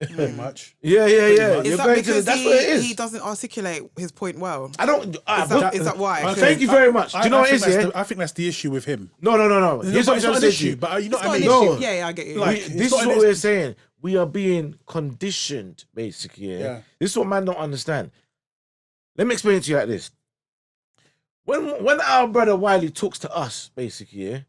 pretty much. Yeah. Is You're that going to because that's what it is. he doesn't articulate his point well? I don't. Is that why? I Thank you very much. Do you know what it is? Yeah? I think that's the issue with him. No. Here's what It's I'm not an saying to issue, you. but you know It's what I not an mean. issue. Yeah, I get you. Like, This is not what an- we're saying. We are being conditioned, basically. Yeah. This is what man don't understand. Let me explain it to you like this. When our brother Wiley talks to us, basically, yeah,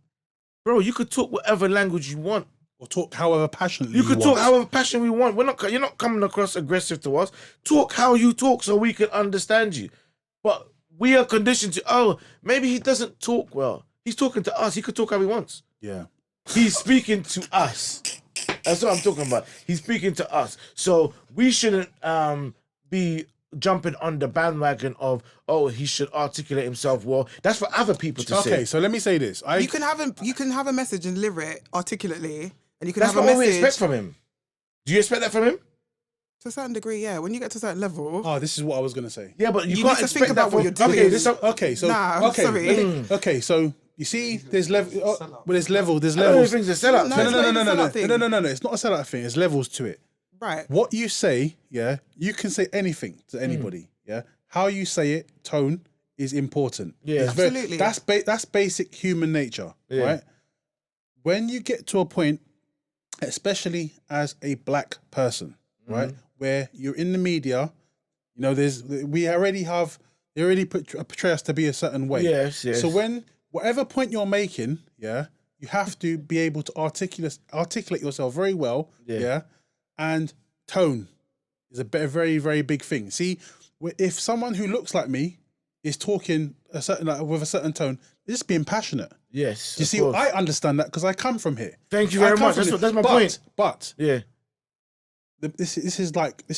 bro, you could talk whatever language you want. Or talk however passionately You could talk want. however passionate we want. You're not coming across aggressive to us. Talk how you talk so we can understand you. But we are conditioned to, maybe he doesn't talk well. He's talking to us. He could talk how he wants. Yeah. He's speaking to us. That's what I'm talking about. He's speaking to us. So we shouldn't be jumping on the bandwagon of, he should articulate himself well. That's for other people to say. Okay, so let me say this. You can have a message and deliver it articulately, and you can That's have a not what we message expect from him. Do you expect that from him? to a certain degree. Yeah, when you get to a certain level, Oh, this is what I was gonna say. Yeah, but you You can't need to expect think about that what from... you're doing. Okay, this... Okay, so Nah, I'm okay, sorry. okay, so you see, there's level. Well, there's level. There's I don't even levels. think it's a sellout. No, No, it's no, no, not no, even a no, sellout thing. no. It's not a sellout thing. There's levels to it. right? What you say, yeah, you can say anything to anybody. Yeah, how you say it, tone is important. Yeah. It's Absolutely. That's basic human nature, Yeah. right? When you get to a point, especially as a black person, right, where you're in the media, you know, they already portray us to be a certain way. Yes. So when whatever point you're making, yeah, you have to be able to articulate yourself very well, yeah, and tone is a very, very big thing. See, if someone who looks like me is talking with a certain tone, they're just being passionate. Yes. Do you see? I understand that because I come from here. Thank you very much. That's my point. But Yeah. this is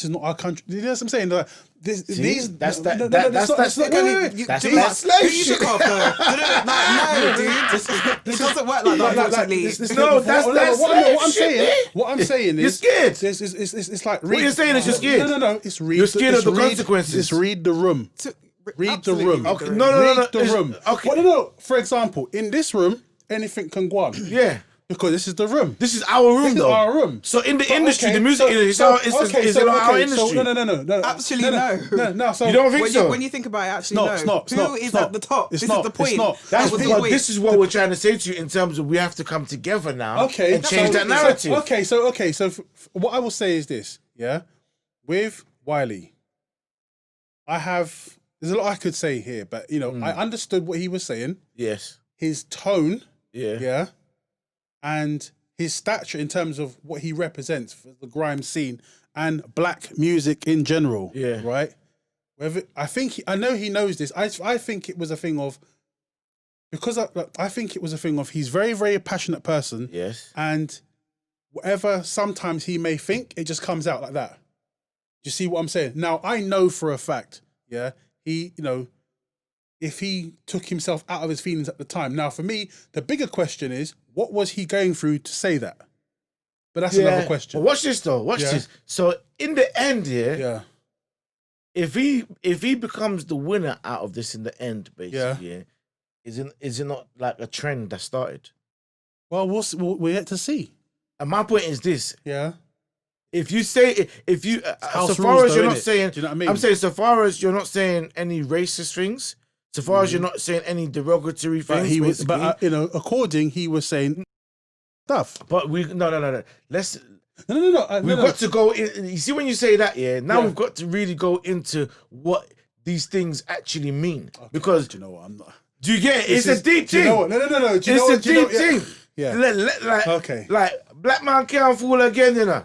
not our country. You know what I'm saying? Like, That's Who you took off though? No, dude. It doesn't work like that, unfortunately. What I'm saying is You're scared. It's like What you're saying is you're scared. No. It's read. You're scared of the read- consequences. It's read the room. Read the room. Okay, Read no. the room. Okay. Well, no. For example, in this room, anything can go on. Yeah. Because this is the room. This is our room, This is though. our room. So in the industry, Okay, the music industry, is it our industry? So, no. Actually, no. So You don't think When so? when you think about it, actually, It's not. Who is at the top? It's This not. is the It's point. not. That was the point. This is what we're trying to say to you in terms of we have to come together now Okay, and change that narrative. So what I will say is this, yeah, with Wiley, there's a lot I could say here, but you know, I understood what he was saying, Yes. his tone, Yeah. yeah, and his stature in terms of what he represents for the grime scene and black music in general, Yeah. right. I know he knows this. I think it was a thing of he's very, very passionate person. Yes. And whatever sometimes he may think, it just comes out like that. Do you see what I'm saying? Now, I know for a fact, yeah, he, you know, if he took himself out of his feelings at the time. Now, for me, the bigger question is, what was he going through to say that? But that's another question. But watch this though. Watch this. So in the end here, Yeah. if he becomes the winner out of this in the end, basically, is it not like a trend that started? Well, we're yet to see. And my point is this: Yeah. if you house so far rules as though, you're not innit? saying, Do you know what I mean? I'm saying so far as you're not saying any racist things, so far as you're not saying any derogatory But things, he was, basically. but you know, he was saying stuff. But we no. Let's No. we've got to go in. You see when you say that, now we've got to really go into what these things actually mean. Because Do you know what? I'm not. do you get it? It's a deep Do you thing. know what? No. Do you know It's what? a deep thing. Yeah. Like, Okay. Like black man can't fool again, you know.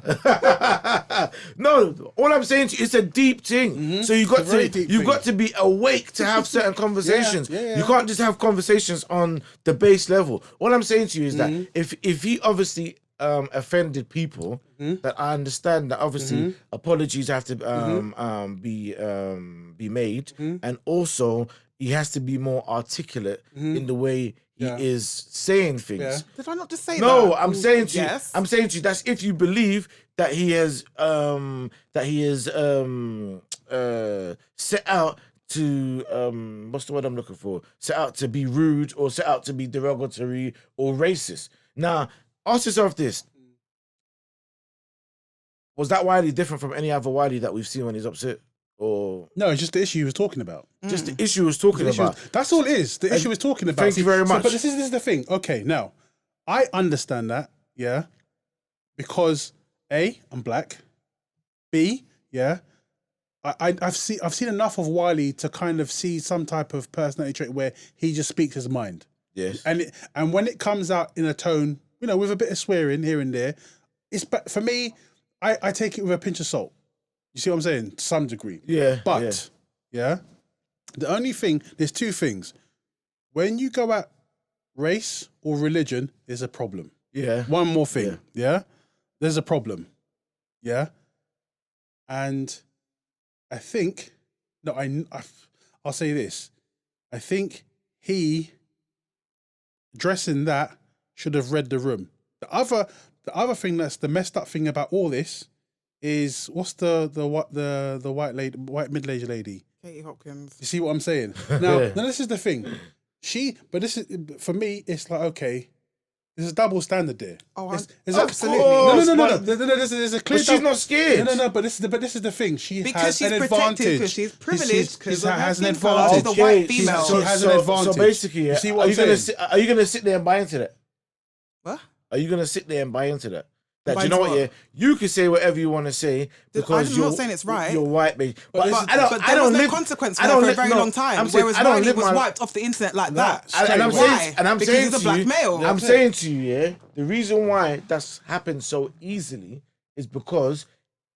No, all I'm saying to you, it's a deep thing. So you got to be awake to have certain conversations. You can't just have conversations on the base level. All I'm saying to you is that if he obviously offended people, that I understand that obviously apologies have to be made, and also he has to be more articulate in the way he is saying things. Yeah. Did I not just say that? No, I'm saying to you. Yes. I'm saying to you. That's if you believe that he has set out to what's the word I'm looking for? Set out to be rude or set out to be derogatory or racist. Now, ask yourself this: was that Wiley different from any other Wiley that we've seen when he's upset? Or no, it's just the issue he was talking about. Just the issue he was talking about. That's all it is. The issue he was talking about. Thank you very much. But this is the thing. Okay, now I understand that. Yeah, because A, I'm black. B, yeah, I've seen enough of Wiley to kind of see some type of personality trait where he just speaks his mind. Yes. And when it comes out in a tone, with a bit of swearing here and there, for me, I take it with a pinch of salt. You see what I'm saying? To some degree. Yeah. But, the only thing, there's two things. When you go at race or religion, there's a problem. Yeah. One more thing. Yeah. There's a problem. Yeah. And I think, I'll say this. I think he, addressing that, should have read the room. The other thing that's the messed up thing about all this is what's the white middle-aged lady? Katie Hopkins. You see what I'm saying? Now this is the thing. This is for me. It's like, okay, there's a double standard there. Oh, it's absolutely. No. There's a clear. But she's not scared. No. But this is the thing. She because has an she's advantage. protected, because she's privileged, because she has an She's a advantage. white female. She has an advantage. So basically, You see what are you gonna sit there and buy into that? What? Are you gonna sit there and buy into that? That Buy you know into what? what? Yeah, you can say whatever you want to say because I'm not saying it's right. You're white, babe. But there was no consequence for her for a very long time. Whereas Wiley was wiped off the internet like that. And I'm because saying he's a black male. I'm saying to you, yeah, the reason why that's happened so easily is because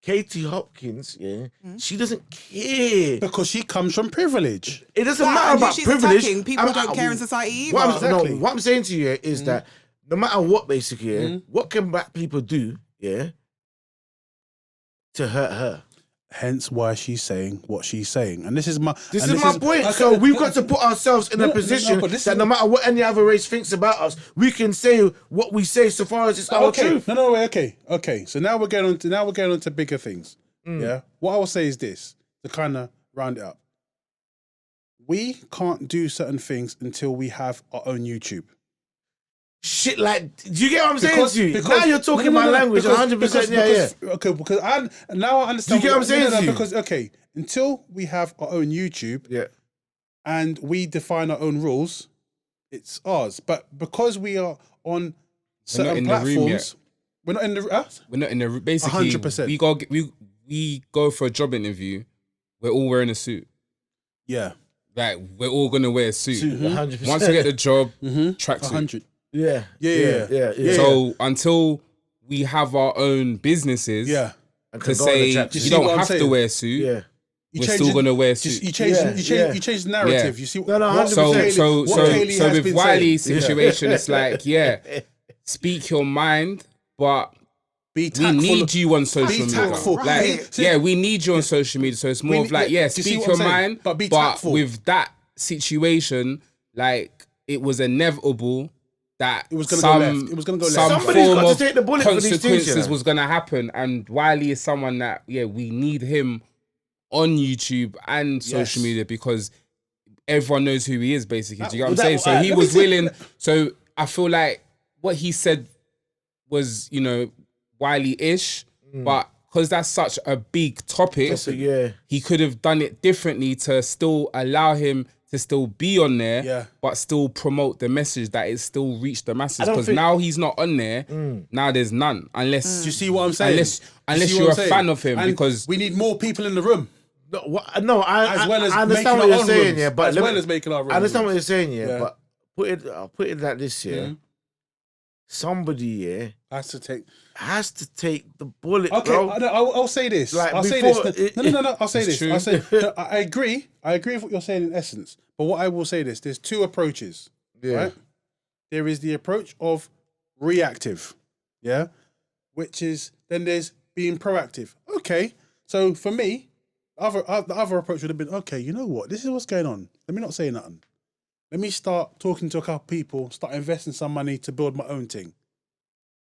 Katie Hopkins, she doesn't care because she comes from privilege. It doesn't matter about she's privilege. Attacking. People don't care in society either. What I'm saying to you is that no matter what, basically, what can black people do, to hurt her? Hence why she's saying what she's saying. And this is my point. So we've got to put ourselves in a position that no matter what any other race thinks about us, we can say what we say so far as it's our truth. Okay. So now we're going on to bigger things. Yeah. What I will say is this, to kind of round it up. We can't do certain things until we have our own YouTube. Shit, like, do you get what I'm saying to you? Now you're talking my language, 100%. Okay, because now I understand. Do you get what I'm saying to you? Because until we have our own YouTube, and we define our own rules, it's ours. But because we are on certain platforms, we're not in the We're not in the basically 100%. We go for a job interview. We're all wearing a suit. Yeah, like we're all gonna wear a suit. 100%. Once we get the job, tracksuit. 100. Yeah. So until we have our own businesses, to say you don't have to wear a suit, we're still gonna wear a suit. You change the narrative. You see, no, 100%. So with Wiley's situation, it's like, speak your mind, but we need you on social media. We need you on social media. So it's more of like, speak your mind, but with that situation, like it was inevitable that it was going to go left. It was going to go left. Somebody's got to take the bullet for these things, consequences was going to happen, and Wiley is someone that we need him on YouTube and social media because everyone knows who he is. Basically, do you get what I'm saying? So he was willing. So I feel like what he said was, Wiley-ish, but because that's such a big topic, he could have done it differently to still allow him to still be on there, but still promote the message that it still reached the masses. Because now he's not on there, now there's none. Unless do you see what I'm saying? Unless you're a fan of him, and because we need more people in the room. I understand what you're saying, but as well as making our room. I understand what you're saying, but I'll put it like this, somebody Has to take the bullet, Okay, bro. I'll say this. Like, I'll say before this. No. I'll say It's this. true. I'll say. No, I agree. I agree with what you're saying in essence. But what I will say this: there's two approaches. Yeah. Right. There is the approach of reactive, yeah, which is then there's being proactive. Okay, so for me, the other approach would have been, okay, you know what? This is what's going on. Let me not say nothing. Let me start talking to a couple people. Start investing some money to build my own thing.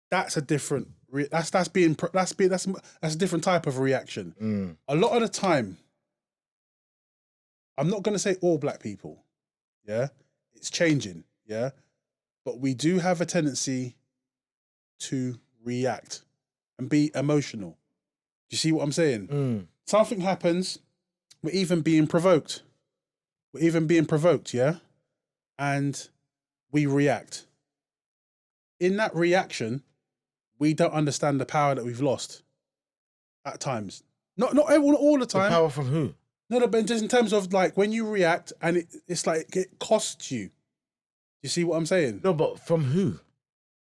That's a different. That's a different type of reaction. A lot of the time, I'm not going to say all black people. Yeah, it's changing. Yeah, but we do have a tendency to react and be emotional. Do you see what I'm saying? Something happens, we're even being provoked. Yeah, and we react. In that reaction, we don't understand the power that we've lost at times. Not all the time. The power from who? No, but just in terms of like when you react and it's like it costs you. You see what I'm saying? No, but from who?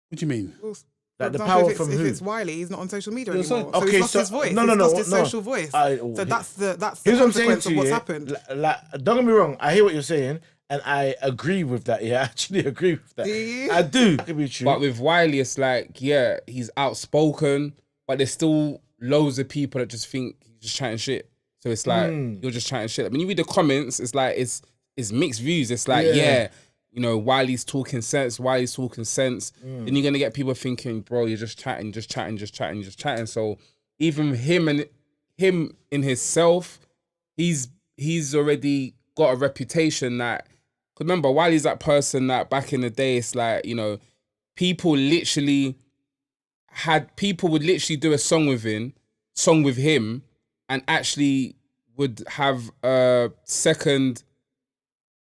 What do you mean? Well, Like the for power example, from if who? it's Wiley, he's not on social media Yeah, so- anymore. So okay, he's lost so- his voice. no, He's no, lost his no. social voice. I- So that's the Here's what I'm saying consequence to of you. what's Yeah? happened. Like, don't get me wrong. I hear what you're saying, and I agree with that. Yeah, I actually agree with that. Do you? I do. That could be true. But with Wiley, it's like, yeah, he's outspoken, but there's still loads of people that just think he's just chatting shit. So it's like, you're just chatting shit. When you read the comments, it's like, it's mixed views. It's like, yeah, you know, Wiley's talking sense. Then you're going to get people thinking, bro, you're just chatting. So even him in himself, he's already got a reputation that, cause remember, Wiley's that person that back in the day, it's like, you know, people would literally do a song with him and actually would have a second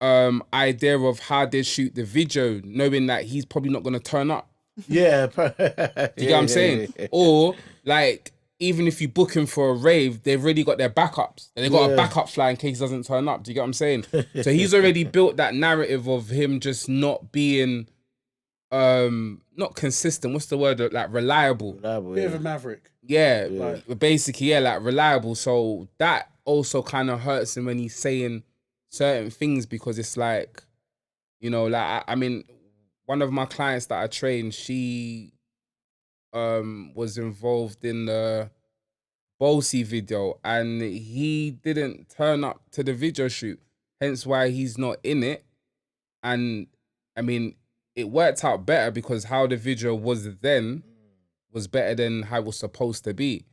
idea of how they shoot the video, knowing that he's probably not going to turn up. Yeah. Do you get what I'm saying? Or like, even if you book him for a rave, they've already got their backups. And they've got a backup fly in case he doesn't turn up. Do you get what I'm saying? So he's already built that narrative of him just not being not consistent. What's the word? Like reliable. Bit of a maverick. Yeah, basically, yeah, like reliable. So that also kind of hurts him when he's saying certain things, because it's like, you know, like I mean, one of my clients that I trained, she was involved in the Bolsey video, and he didn't turn up to the video shoot, hence why he's not in it. And I mean, it worked out better because how the video was then was better than how it was supposed to be.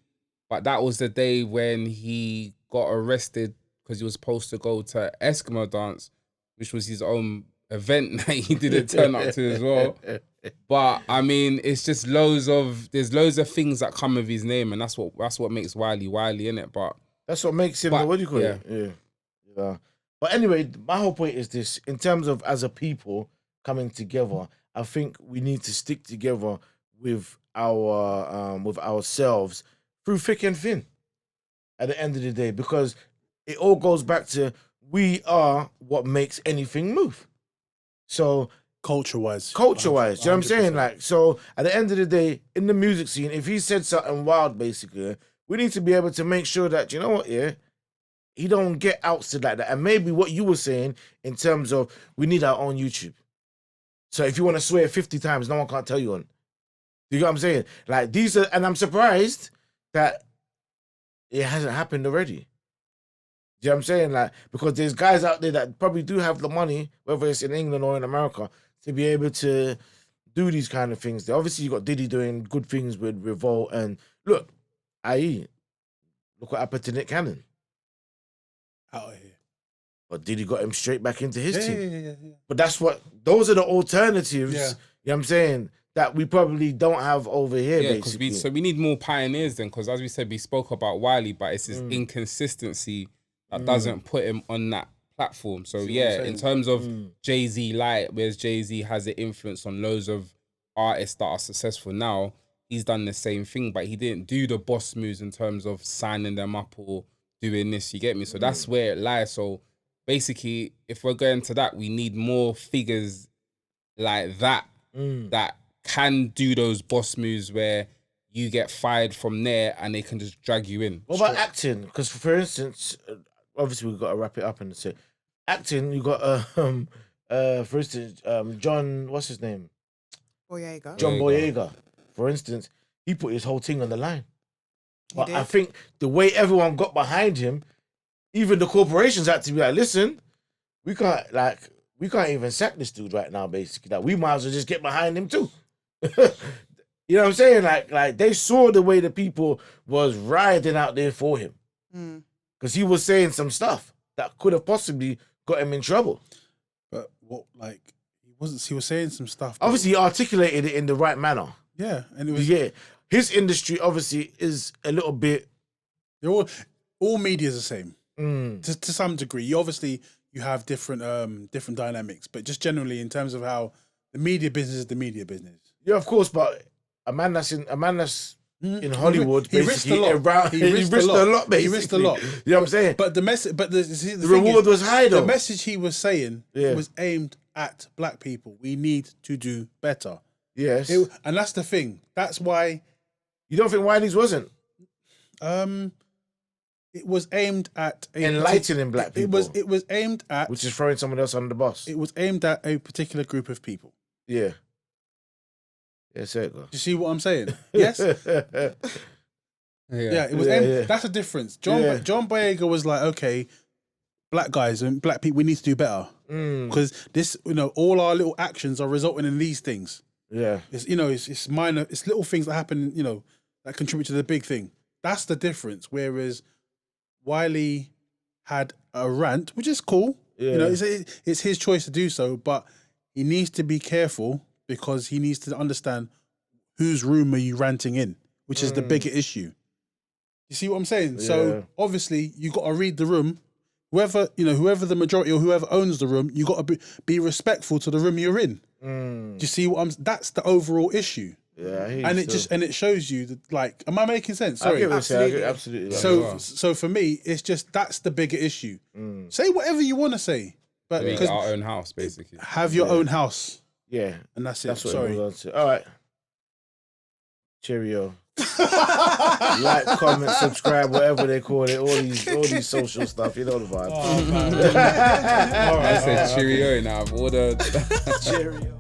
But that was the day when he got arrested because he was supposed to go to Eskimo dance, which was his own event that he didn't turn up to as well. But I mean, it's just there's loads of things that come with his name, and that's what makes Wiley, innit? But that's what makes him. What do you call it? Yeah. But anyway, my whole point is this: in terms of as a people coming together, I think we need to stick together with ourselves through thick and thin. At the end of the day, because it all goes back to we are what makes anything move. So Culture-wise. Do you know what I'm saying? Like, so at the end of the day, in the music scene, if he said something wild, basically, we need to be able to make sure that, you know what, he don't get ousted like that. And maybe what you were saying in terms of we need our own YouTube. So if you want to swear 50 times, no one can't tell you on. Do you know what I'm saying? Like, these are, and I'm surprised that it hasn't happened already. Do you know what I'm saying? Like, because there's guys out there that probably do have the money, whether it's in England or in America, to be able to do these kind of things. Obviously, you got Diddy doing good things with Revolt, and look, look what happened to Nick Cannon. Out of here. But Diddy got him straight back into his team. Yeah. But those are the alternatives, Yeah. you know what I'm saying, that we probably don't have over here, yeah, basically. so we need more pioneers then, because as we said, we spoke about Wiley, but it's his inconsistency that doesn't put him on that platform. So yeah, in terms of Jay-Z Light, whereas Jay-Z has an influence on loads of artists that are successful now, he's done the same thing, but he didn't do the boss moves in terms of signing them up or doing this, you get me? So that's where it lies. So basically, if we're going to that, we need more figures like that, that can do those boss moves where you get fired from there and they can just drag you in. What about acting? Because for instance, obviously we've got to wrap it up and say acting. You got for instance, John, what's his name? Boyega. John Boyega. For instance, he put his whole thing on the line. But did. I think the way everyone got behind him, even the corporations had to be like, listen, we can't even sack this dude right now, basically. Like, we might as well just get behind him too. You know what I'm saying? Like they saw the way the people was riding out there for him. Because he was saying some stuff that could have possibly got him in trouble. But what, like, he was saying some stuff. Obviously, he articulated it in the right manner. Yeah, and it was his industry obviously is a little bit. They're all media is the same to some degree. You have different dynamics, but just generally in terms of how the media business is the media business. Yeah, of course, but a man that's in Hollywood, he risked a lot. He risked a lot. Basically. He risked a lot. You know what I'm saying? But the message, the reward was high though. The message he was saying was aimed at black people. We need to do better. Yes, and that's the thing. That's why you don't think Wiley's wasn't. It was aimed at enlightening black people. It was aimed at, which is throwing someone else under the bus. It was aimed at a particular group of people. Yeah. Yes, there you go. You see what I'm saying? Yes. It was aimed. That's a difference. John Boyega was like, okay, black guys and black people, we need to do better because this, all our little actions are resulting in these things. Yeah, it's minor, it's little things that happen, that contribute to the big thing. That's the difference. Whereas Wiley had a rant, which is cool. Yeah. It's his choice to do so, but he needs to be careful because he needs to understand whose room are you ranting in, which is the bigger issue. You see what I'm saying? Yeah. So obviously you got to read the room. Whoever the majority or whoever owns the room, you got to be respectful to the room you're in. Do you see what that's the overall issue. Yeah, and it shows you that, like, am I making sense? Sorry, absolutely. So for me, it's just that's the bigger issue. Say whatever you want to say, but because our own house, basically, have your own house. Yeah, and that's it. That's what Sorry. All right. Cheerio. Like, comment, subscribe, whatever they call it. All these social stuff. You know the vibe. All right. I said cheerio now. Cheerio.